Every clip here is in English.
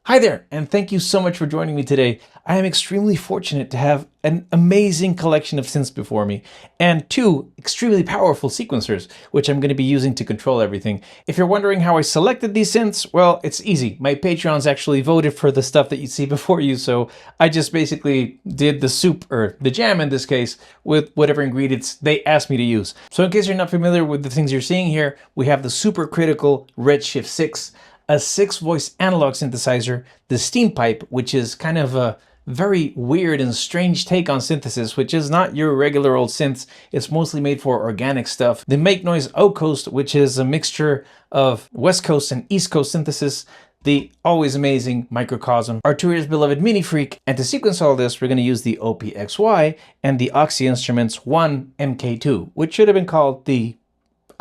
Hi there, and thank you so much for joining me today. I am extremely fortunate to have an amazing collection of synths before me, and two extremely powerful sequencers, which I'm going to be using to control everything. If you're wondering how I selected these synths, well, it's easy. My Patreons actually voted for the stuff that you see before you, so I just basically did the soup, or the jam in this case, with whatever ingredients they asked me to use. So in case you're not familiar with the things you're seeing here, we have the super critical Redshift 6, a 6-voice analog synthesizer, the steam pipe, which is kind of a very weird and strange take on synthesis, which is not your regular old synths. It's mostly made for organic stuff. The Make Noise O-Coast, which is a mixture of West Coast and East Coast synthesis. The always amazing Microcosm, Arturia's beloved MiniFreak, and to sequence all this, we're going to use the OPXY and the Oxy Instruments Juan Mk2, which should have been called the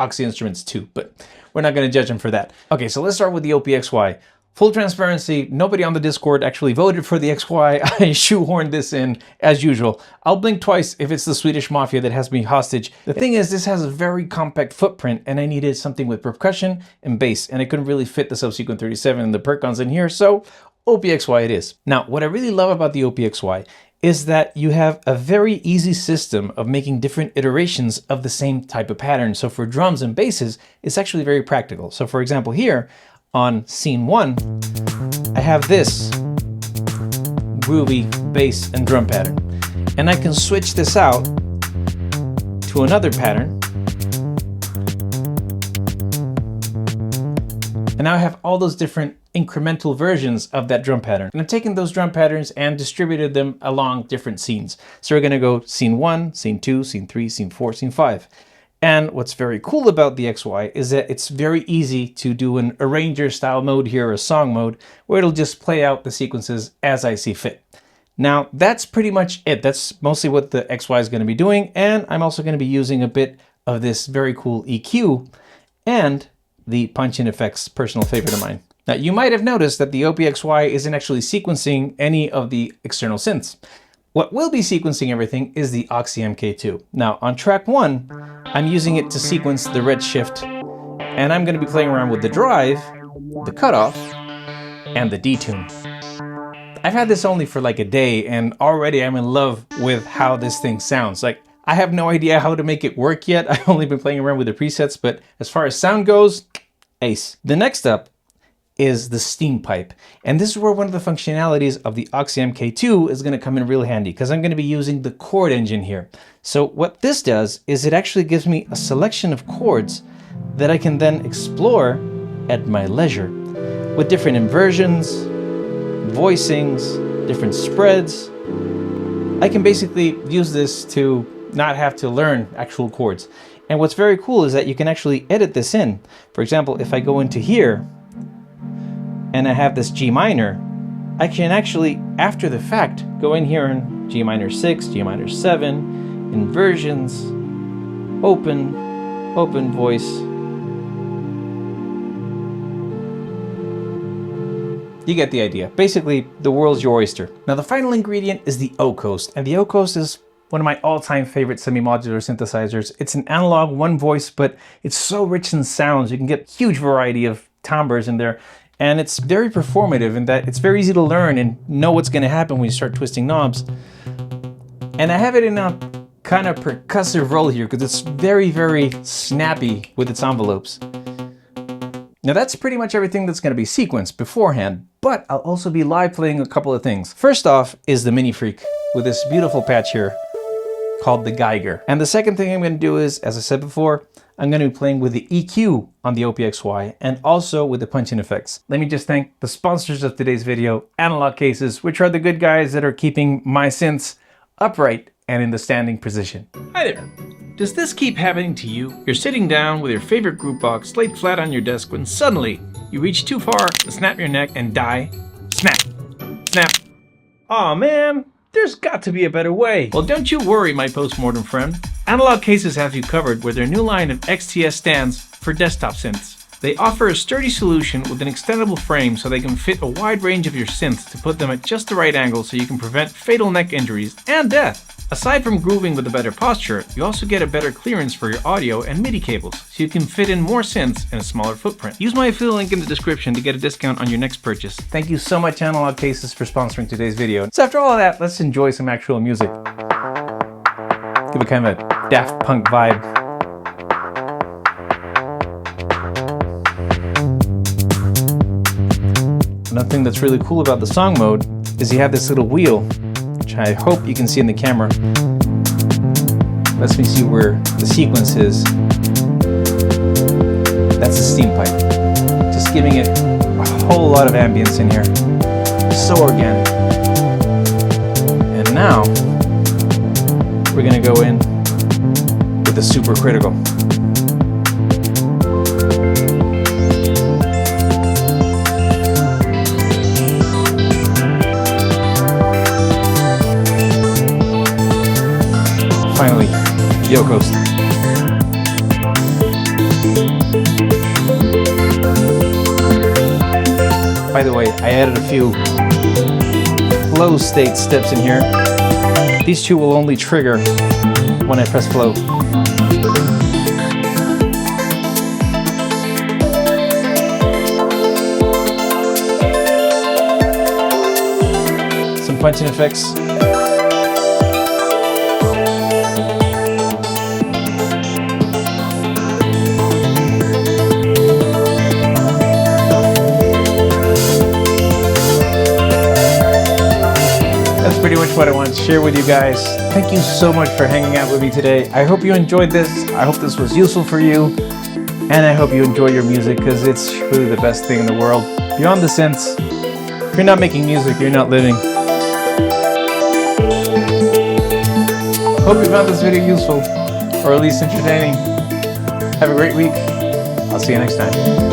Oxy Instruments 2, but we're not going to judge them for that. Okay, so let's start with the OPXY. Full transparency, nobody on the Discord actually voted for the XY. I shoehorned this in as usual. I'll blink twice if it's the Swedish Mafia that has me hostage. The thing is, this has a very compact footprint and I needed something with percussion and bass, and I couldn't really fit the Subsequent 37 and the Percons in here, so OPXY it is. Now, what I really love about the OPXY is that you have a very easy system of making different iterations of the same type of pattern. So for drums and basses, it's actually very practical. So for example, here on scene 1, I have this groovy bass and drum pattern. And I can switch this out to another pattern. And now I have all those different incremental versions of that drum pattern. And I've taken those drum patterns and distributed them along different scenes. So we're gonna go scene 1, scene 2, scene 3, scene 4, scene 5. And what's very cool about the XY is that it's very easy to do an arranger style mode here, or a song mode, where it'll just play out the sequences as I see fit. Now, that's pretty much it. That's mostly what the XY is gonna be doing. And I'm also gonna be using a bit of this very cool EQ and the punch-in effects, personal favorite of mine. Now, you might have noticed that the OPXY isn't actually sequencing any of the external synths. What will be sequencing everything is the Oxy Mk2. Now, on track 1, I'm using it to sequence the Redshift, and I'm going to be playing around with the drive, the cutoff, and the detune. I've had this only for like a day, and already I'm in love with how this thing sounds. Like, I have no idea how to make it work yet. I've only been playing around with the presets, but as far as sound goes, ace. The next up is the steam pipe. And this is where one of the functionalities of the Oxy Mk2 is going to come in real handy, because I'm going to be using the chord engine here. So what this does is it actually gives me a selection of chords that I can then explore at my leisure with different inversions, voicings, different spreads. I can basically use this to not have to learn actual chords. And what's very cool is that you can actually edit this in. For example, if I go into here and I have this G minor, I can actually, after the fact, go in here in G minor 6, G minor 7, inversions, open voice. You get the idea. Basically, the world's your oyster. Now, the final ingredient is the O-Coast, and the O-Coast is one of my all-time favorite semi-modular synthesizers. It's an analog one voice, but it's so rich in sounds. You can get a huge variety of timbres in there. And it's very performative in that it's very easy to learn and know what's going to happen when you start twisting knobs. And I have it in a kind of percussive role here because it's very, very snappy with its envelopes. Now that's pretty much everything that's going to be sequenced beforehand, but I'll also be live playing a couple of things. First off is the MiniFreak with this beautiful patch here called the Geiger. And the second thing I'm going to do is, as I said before, I'm going to be playing with the EQ on the OPXY and also with the punch-in effects. Let me just thank the sponsors of today's video, Analog Cases, which are the good guys that are keeping my synths upright and in the standing position. Hi there. Does this keep happening to you? You're sitting down with your favorite group box laid flat on your desk when suddenly you reach too far to snap your neck and die. Snap. Snap. Aw, man. There's got to be a better way. Well, don't you worry, my postmortem friend. Analog Cases have you covered with their new line of XTS stands for desktop synths. They offer a sturdy solution with an extendable frame so they can fit a wide range of your synths to put them at just the right angle so you can prevent fatal neck injuries and death. Aside from grooving with a better posture, you also get a better clearance for your audio and MIDI cables, so you can fit in more synths in a smaller footprint. Use my affiliate link in the description to get a discount on your next purchase. Thank you so much Analog Cases for sponsoring today's video. So after all of that, let's enjoy some actual music. Give it kind of a Daft Punk vibe. Another thing that's really cool about the song mode is you have this little wheel, which I hope you can see in the camera. Lets me see where the sequence is. That's the steam pipe. Just giving it a whole lot of ambience in here. So organic. And now, we're gonna go in with the super critical. Finally, Yoko's. By the way, I added a few flow state steps in here. These two will only trigger when I press flow. Some punching effects. Pretty much what I want to share with you guys. Thank you so much for hanging out with me today. I hope you enjoyed this. I hope this was useful for you. And I hope you enjoy your music because it's really the best thing in the world. Beyond the synths, if you're not making music, you're not living. Hope you found this video useful or at least entertaining. Have a great week. I'll see you next time.